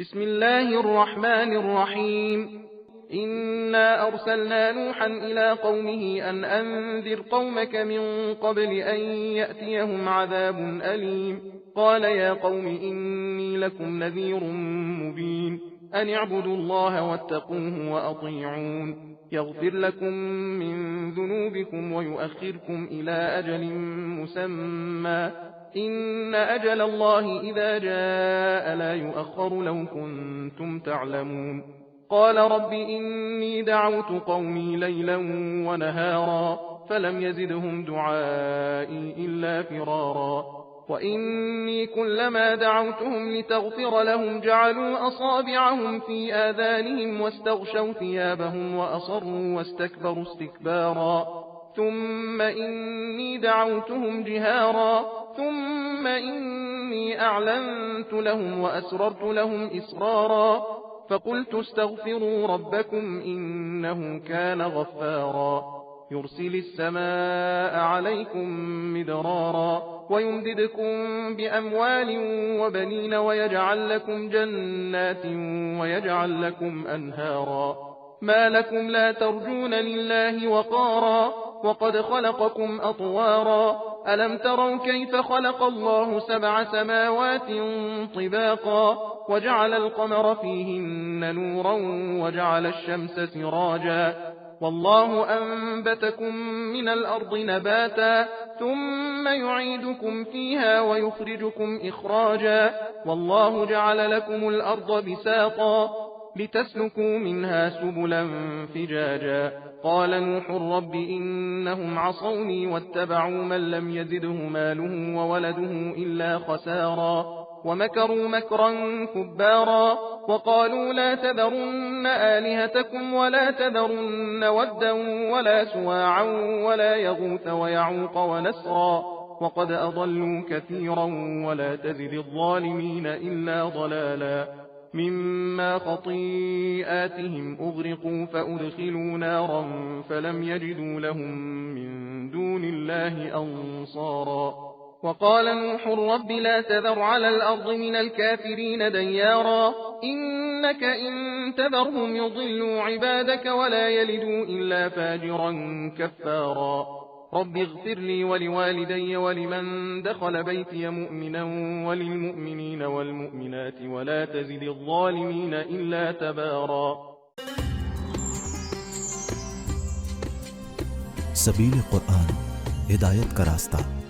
بسم الله الرحمن الرحيم. إنا أرسلنا نوحا إلى قومه أن أنذر قومك من قبل أن يأتيهم عذاب أليم. قال يا قوم إني لكم نذير مبين أن اعبدوا الله واتقوه وأطيعون يغفر لكم من ذنوبكم ويؤخركم إلى أجل مسمى إن أجل الله إذا جاء لا يؤخر لو كنتم تعلمون. قال رب إني دعوت قومي ليلا ونهارا فلم يزدهم دعائي إلا فرارا وإني كلما دعوتهم لتغفر لهم جعلوا أصابعهم في آذانهم واستغشوا ثيابهم وأصروا واستكبروا استكبارا ثم إني دعوتهم جهارا ثم إني أعلنت لهم وأسررت لهم إسرارا فقلت استغفروا ربكم إنه كان غفارا يرسل السماء عليكم مدرارا ويمددكم بأموال وبنين ويجعل لكم جنات ويجعل لكم أنهارا ما لكم لا ترجون لله وقارا وقد خلقكم أطوارا ألم تروا كيف خلق الله 7 سماوات طباقا وجعل القمر فيهن نورا وجعل الشمس سراجا والله أنبتكم من الأرض نباتا ثم يعيدكم فيها ويخرجكم إخراجا والله جعل لكم الأرض بساطا لتسلكوا منها سبلا فجاجا قال نوح رب إنهم عصوني واتبعوا من لم يزده ماله وولده إلا خسارا ومكروا مكرا كبارا وقالوا لا تذرن آلهتكم ولا تذرن ودا ولا سواعا ولا يغوث ويعوق ونسرا وقد أضلوا كثيرا ولا تزد الظالمين إلا ضلالا مما خطيئاتهم أغرقوا فأدخلوا نارا فلم يجدوا لهم من دون الله أنصارا وقال نوح رب لا تذر على الأرض من الكافرين ديارا إنك إن تذرهم يضلوا عبادك ولا يلدوا إلا فاجرا كفارا رب اغفر لي ولوالدي ولمن دخل بيتي مؤمنا وللمؤمنين والمؤمنات ولا تزد الظالمين إلا تبارا. सबील कुरान हिदायत का रास्ता।